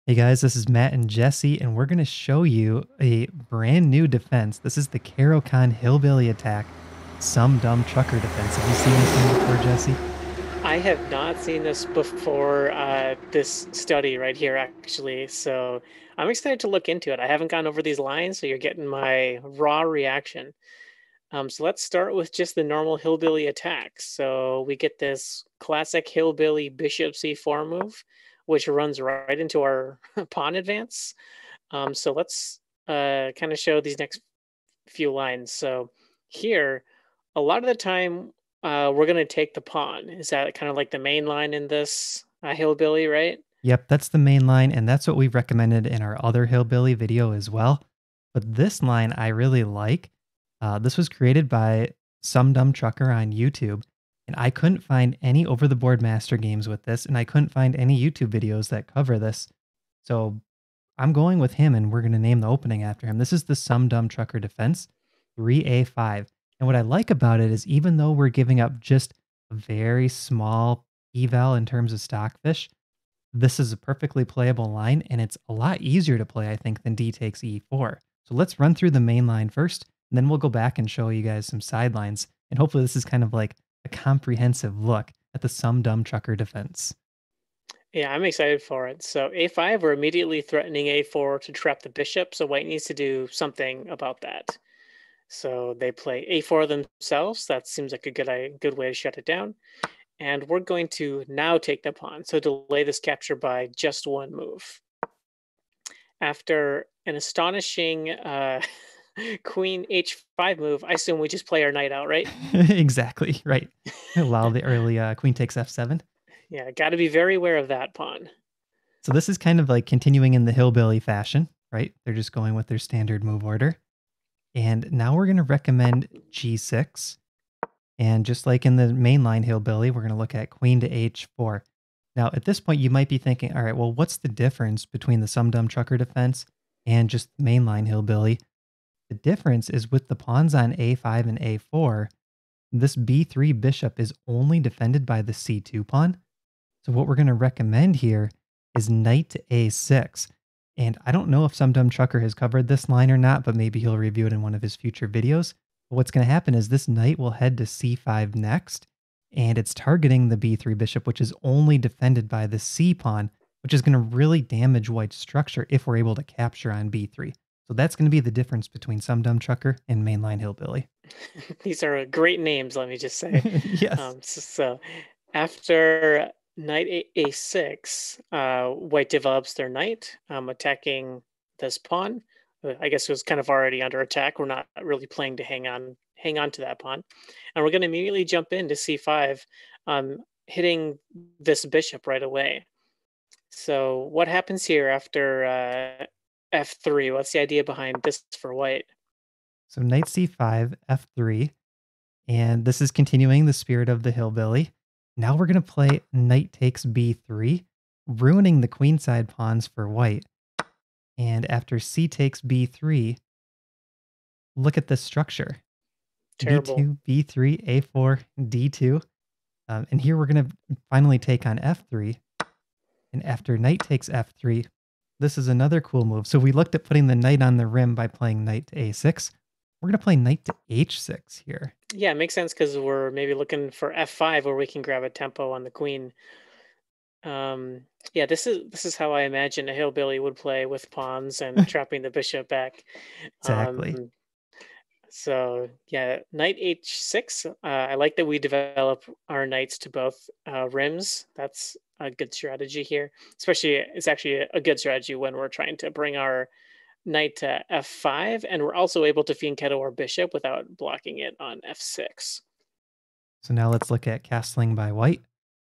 Hey guys, this is Matt and Jesse, and we're going to show you a brand new defense. This is the Caro-Kann Hillbilly Attack SomeDumbTrucker defense. Have you seen this one before, Jesse? I have not seen this before, this study right here, actually. So I'm excited to look into it. I haven't gone over these lines, so you're getting my raw reaction. So let's start with just the normal hillbilly attack. So we get this classic hillbilly bishop c4 move, which runs right into our pawn advance. So let's kind of show these next few lines. So here, a lot of the time, we're gonna take the pawn. Is that kind of like the main line in this hillbilly, right? Yep, that's the main line, and that's what we recommended in our other Hillbilly video as well. But this line I really like. This was created by SomeDumbTrucker on YouTube, and I couldn't find any over-the-board master games with this, and I couldn't find any YouTube videos that cover this. So I'm going with him, and we're going to name the opening after him. This is the SomeDumbTrucker defense, 3A5. And what I like about it is even though we're giving up just a very small eval in terms of Stockfish, this is a perfectly playable line, and it's a lot easier to play, I think, than D takes E4. So let's run through the main line first, and then we'll go back and show you guys some sidelines. And hopefully this is kind of like a comprehensive look at the SomeDumbTrucker defense. Yeah, I'm excited for it. So a5, we're immediately threatening a4 to trap the bishop, so white needs to do something about that. So they play a4 themselves. That seems like a good way to shut it down. And we're going to now take the pawn, so delay this capture by just one move. After an astonishing queen h5 move, I assume we just play our knight out, right? Exactly, right. Allow the early queen takes F7. Yeah, got to be very aware of that pawn. So this is kind of like continuing in the hillbilly fashion, right? They're just going with their standard move order. And now we're going to recommend G6. And just like in the mainline hillbilly, we're going to look at queen to H4. Now, at this point, you might be thinking, all right, well, what's the difference between the SomeDumbTrucker defense and just the mainline hillbilly? The difference is with the pawns on A5 and A4, this B3 bishop is only defended by the C2 pawn. So what we're going to recommend here is knight to A6. And I don't know if SomeDumbTrucker has covered this line or not, but maybe he'll review it in one of his future videos. But what's going to happen is this knight will head to C5 next, and it's targeting the B3 bishop, which is only defended by the C pawn, which is going to really damage white's structure if we're able to capture on B3. So that's going to be the difference between SomeDumbTrucker and mainline hillbilly. These are great names, let me just say. Yes. So after knight a6, white develops their knight, attacking this pawn. I guess it was kind of already under attack. We're not really playing to hang on to that pawn, and we're going to immediately jump into c5, hitting this bishop right away. So what happens here after f3? What's the idea behind this for white? So knight c5, f3, and this is continuing the spirit of the hillbilly. Now we're going to play knight takes b3, ruining the queenside pawns for white. And after c takes b3, look at this structure. Terrible. b2, b3, a4, d2. And here we're going to finally take on f3. And after knight takes f3, this is another cool move. So we looked at putting the knight on the rim by playing knight to a6. We're going to play knight to h6 here. Yeah, it makes sense because we're maybe looking for f5 where we can grab a tempo on the queen. Yeah, this is how I imagine a hillbilly would play with pawns and trapping the bishop back. Exactly. So yeah, knight h6. I like that we develop our knights to both rims. That's a good strategy here. Especially, it's actually a good strategy when we're trying to bring our knight to f5, and we're also able to fianchetto our bishop without blocking it on f6. So now let's look at castling by white.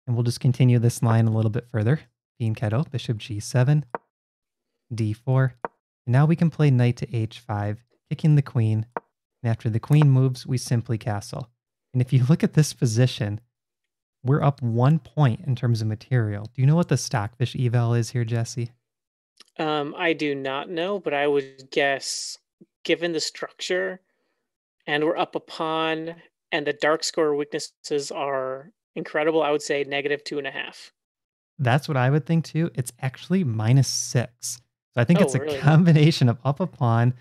And we'll just continue this line a little bit further. Fianchetto, bishop g7, d4. And now we can play knight to h5, kicking the queen. And after the queen moves, we simply castle. And if you look at this position, we're up 1 point in terms of material. Do you know what the Stockfish eval is here, Jesse? I do not know, but I would guess, given the structure, and we're up a pawn, and the dark square weaknesses are incredible, I would say -2.5. That's what I would think too. It's actually -6. So I think Oh, it's a really? combination of up a pawn,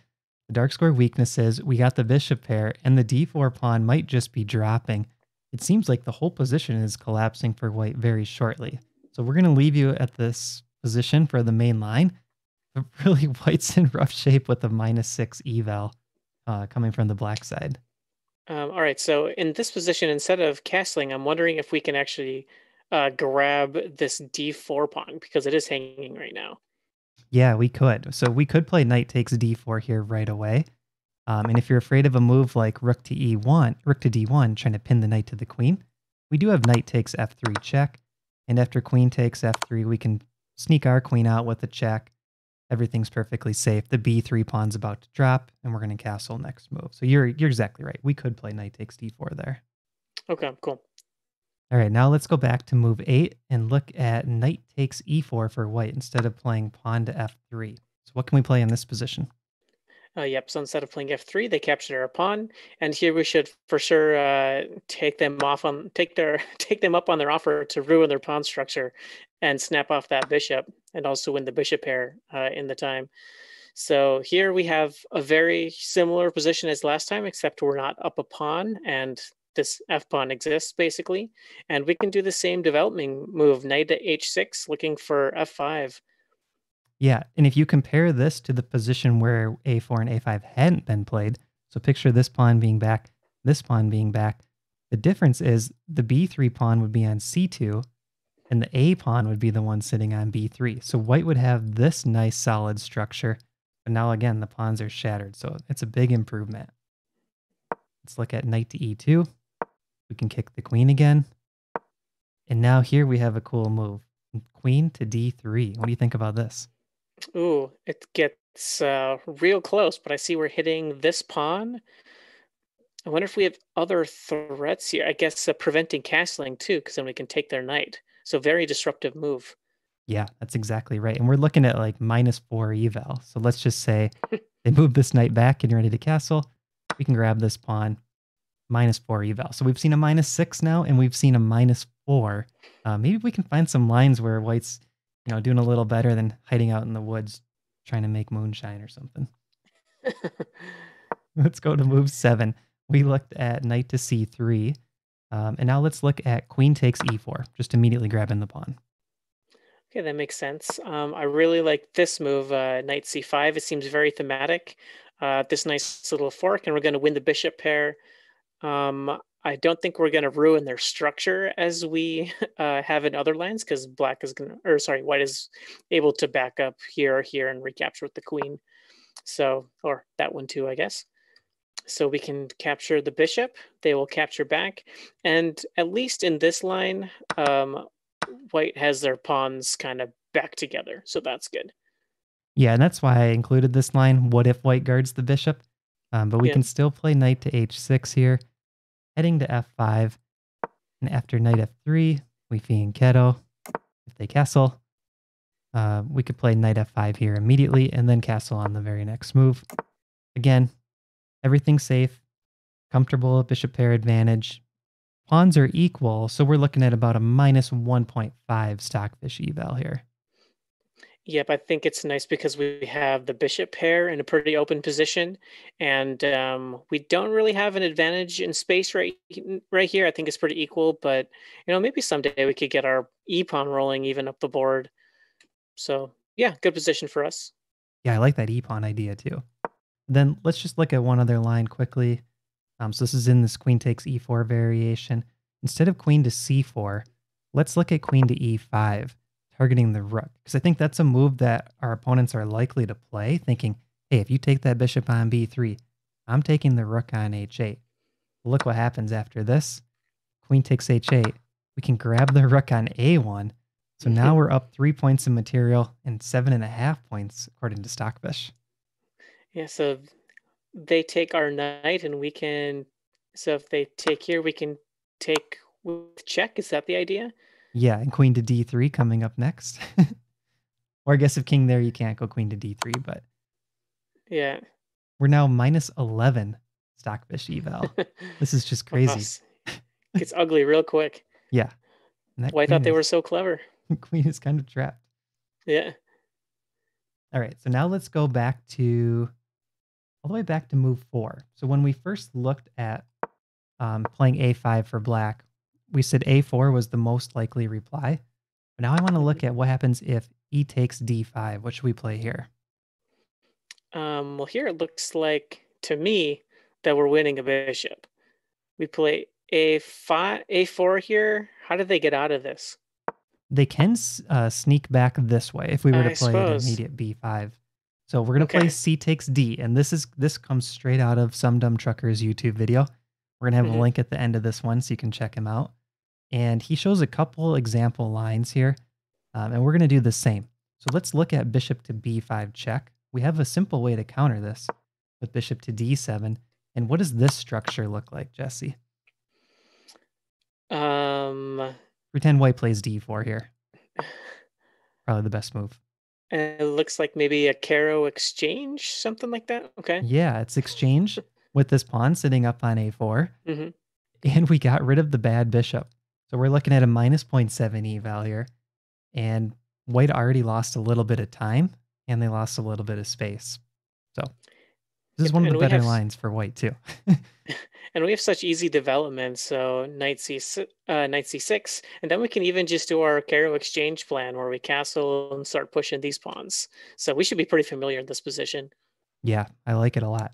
the dark square weaknesses, we got the bishop pair, and the d4 pawn might just be dropping. It seems like the whole position is collapsing for white very shortly. So we're going to leave you at this position for the main line. But really, white's in rough shape with a -6 eval coming from the black side. All right, so in this position, instead of castling, I'm wondering if we can actually grab this d4 pawn because it is hanging right now. Yeah, we could. So we could play knight takes d4 here right away. And if you're afraid of a move like rook to e1, rook to d1, trying to pin the knight to the queen, we do have knight takes f3 check. And after queen takes f3, we can sneak our queen out with a check. Everything's perfectly safe. The b3 pawn's about to drop, and we're going to castle next move. So you're exactly right. We could play knight takes d4 there. Okay, cool. All right, now let's go back to move 8 and look at knight takes e4 for white instead of playing pawn to f3. So what can we play in this position? Yep, so instead of playing f3, they captured our pawn, and here we should for sure take them take them up on their offer to ruin their pawn structure and snap off that bishop and also win the bishop pair in the time. So here we have a very similar position as last time, except we're not up a pawn and this f pawn exists basically. And we can do the same developing move, knight to h6, looking for f5. Yeah, and if you compare this to the position where a4 and a5 hadn't been played, so picture this pawn being back, this pawn being back, the difference is the b3 pawn would be on c2, and the a pawn would be the one sitting on b3. So white would have this nice solid structure, but now again, the pawns are shattered, so it's a big improvement. Let's look at knight to e2. We can kick the queen again. And now here we have a cool move. Queen to d3. What do you think about this? Ooh, it gets real close, but I see we're hitting this pawn. I wonder if we have other threats here. I guess preventing castling too, because then we can take their knight. So very disruptive move. Yeah, that's exactly right. And we're looking at like -4 eval. So let's just say they move this knight back and you're ready to castle. We can grab this pawn, -4 eval. So we've seen a -6 now, and we've seen a -4. Maybe we can find some lines where white's, doing a little better than hiding out in the woods trying to make moonshine or something. Let's go to move 7. We looked at knight to c3. And now let's look at queen takes e4, just immediately grabbing the pawn. Okay, that makes sense. I really like this move, knight c5. It seems very thematic. This nice little fork, and we're going to win the bishop pair. I don't think we're going to ruin their structure as we have in other lands, because white is able to back up here or here and recapture with the queen. So, or that one too, I guess. So we can capture the bishop. They will capture back, and at least in this line, white has their pawns kind of back together, so that's good. Yeah, and that's why I included this line. What if white guards the bishop? But we can still play knight to h6 here, heading to f5, and after knight f3, we fianchetto. If they castle, we could play knight f5 here immediately, and then castle on the very next move. Again, everything's safe, comfortable bishop pair advantage. Pawns are equal, so we're looking at about a -1.5 Stockfish eval here. Yep, I think it's nice because we have the bishop pair in a pretty open position, and we don't really have an advantage in space right here. I think it's pretty equal, but maybe someday we could get our e pawn rolling even up the board. So yeah, good position for us. Yeah, I like that e pawn idea too. Then let's just look at one other line quickly. So this is in this queen takes e4 variation. Instead of queen to c4, let's look at queen to e5, targeting the rook. Because I think that's a move that our opponents are likely to play, thinking, hey, if you take that bishop on b3, I'm taking the rook on h8. Look what happens after this. Queen takes h8. We can grab the rook on a1. So now we're up 3 points in material and 7.5 points, according to Stockfish. Yeah, so they take our knight and we can, so if they take here, we can take with check. Is that the idea? Yeah, and queen to d3 coming up next. Or I guess if king there, you can't go queen to d3, but yeah. We're now -11 Stockfish eval. This is just crazy. Gets ugly real quick. Yeah. Well, I thought they were so clever. Queen is kind of trapped. Yeah. All right, so now let's go back to all the way back to move 4. So when we first looked at playing a5 for black, we said a4 was the most likely reply. But now I want to look at what happens if e takes d5. What should we play here? Well, here it looks like to me that we're winning a bishop. We play a5, a4 here. How did they get out of this? They can sneak back this way if we were to I play an suppose. immediate b5. So we're going to play Okay. c takes d, and this comes straight out of SomeDumbTrucker's YouTube video. We're going to have a Hmm. link at the end of this one so you can check him out. And he shows a couple example lines here, and we're going to do the same. So let's look at bishop to b5 check. We have a simple way to counter this with bishop to d7. And what does this structure look like, Jesse? Pretend white plays d4 here. Probably the best move. It looks like maybe a Caro exchange, something like that. Okay. Yeah, it's exchange with this pawn sitting up on a4. Hmm. And we got rid of the bad bishop. So we're looking at a minus 0.7 eval here. And white already lost a little bit of time, and they lost a little bit of space. So this is one of the better lines for white too. And we have such easy development. So knight c6, and then we can even just do our Caro exchange plan where we castle and start pushing these pawns. So we should be pretty familiar in this position. Yeah, I like it a lot.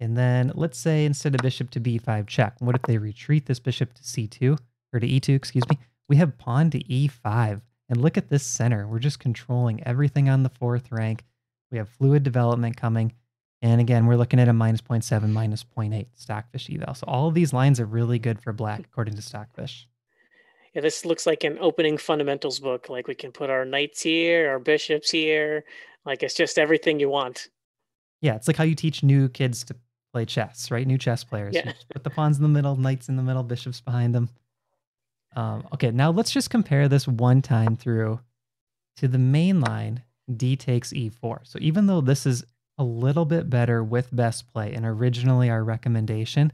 And then let's say instead of bishop to b5 check, what if they retreat this bishop to c2, or to e2, excuse me? We have pawn to e5. And look at this center. We're just controlling everything on the 4th rank. We have fluid development coming. And again, we're looking at a minus 0.7, minus 0.8 Stockfish eval. So all of these lines are really good for black, according to Stockfish. Yeah, this looks like an opening fundamentals book. Like we can put our knights here, our bishops here. Like it's just everything you want. Yeah, it's like how you teach new kids to play chess, right? New chess players. Yeah. You just put the pawns in the middle, knights in the middle, bishops behind them. Okay, now let's just compare this one time through to the main line, d takes e4. So even though this is a little bit better with best play and originally our recommendation,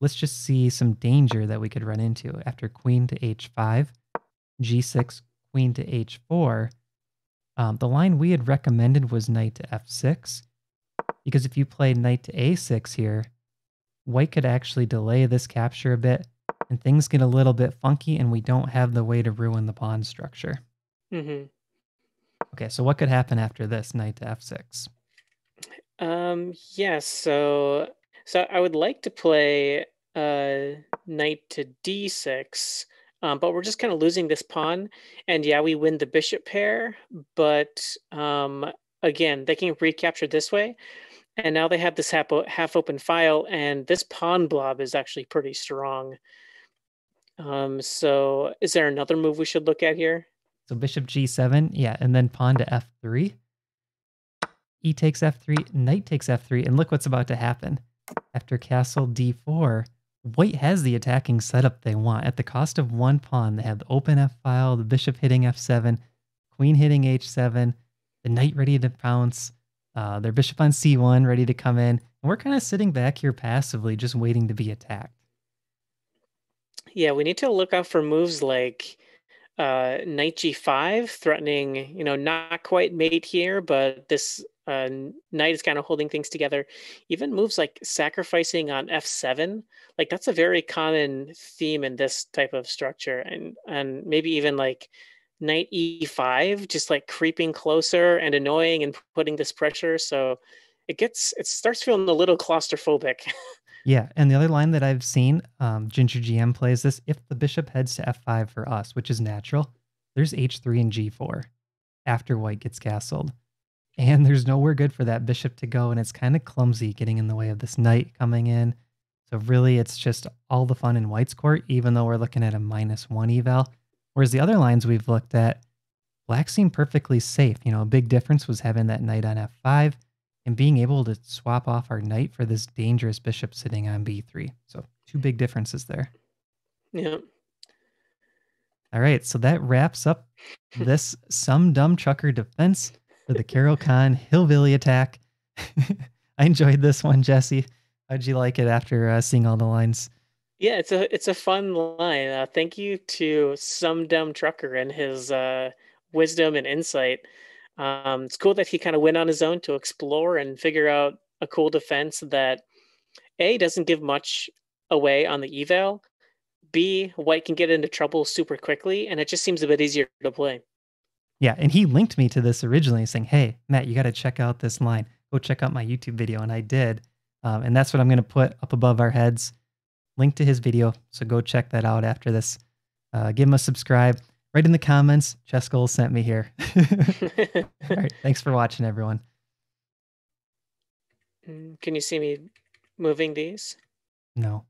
let's just see some danger that we could run into after queen to h5, g6, queen to h4. The line we had recommended was knight to f6, because if you play knight to a6 here, white could actually delay this capture a bit, and things get a little bit funky, and we don't have the way to ruin the pawn structure. Mm-hmm. Okay, so what could happen after this, knight to f6? Yeah, so I would like to play knight to d6, but we're just kind of losing this pawn. And yeah, we win the bishop pair, but again, they can recapture this way. And now they have this half open file, and this pawn blob is actually pretty strong. So is there another move we should look at here? So bishop g7, yeah, and then pawn to f3. E takes f3, knight takes f3, and look what's about to happen. After castle d4, white has the attacking setup they want. At the cost of one pawn, they have the open f file, the bishop hitting f7, queen hitting h7, the knight ready to pounce, their bishop on c1 ready to come in. And we're kind of sitting back here passively, just waiting to be attacked. Yeah, we need to look out for moves like knight g5, threatening, not quite mate here, but this knight is kind of holding things together. Even moves like sacrificing on f7, like that's a very common theme in this type of structure. And maybe even like knight e5, just like creeping closer and annoying and putting this pressure. So it starts feeling a little claustrophobic. Yeah, and the other line that I've seen, Ginger GM plays this, if the bishop heads to f5 for us, which is natural, there's h3 and g4 after white gets castled. And there's nowhere good for that bishop to go, and it's kind of clumsy getting in the way of this knight coming in. So really, it's just all the fun in white's court, even though we're looking at a -1 eval. Whereas the other lines we've looked at, black seemed perfectly safe. A big difference was having that knight on f5, and being able to swap off our knight for this dangerous bishop sitting on b3. So 2 big differences there. Yeah. All right, so that wraps up this SomeDumbTrucker defense for the Caro-Kann Hillbilly Attack. I enjoyed this one, Jesse. How'd you like it after seeing all the lines? Yeah, it's a fun line. Thank you to SomeDumbTrucker and his wisdom and insight. It's cool that he kind of went on his own to explore and figure out a cool defense that A doesn't give much away on the eval. B, white can get into trouble super quickly, and it just seems a bit easier to play. Yeah, and he linked me to this originally saying, hey, Matt, you got to check out this line. Go check out my YouTube video. And I did. And that's what I'm going to put up above our heads. Link to his video. So go check that out after this. Give him a subscribe. Write in the comments, ChessGoals sent me here. All right, thanks for watching, everyone. Can you see me moving these? No.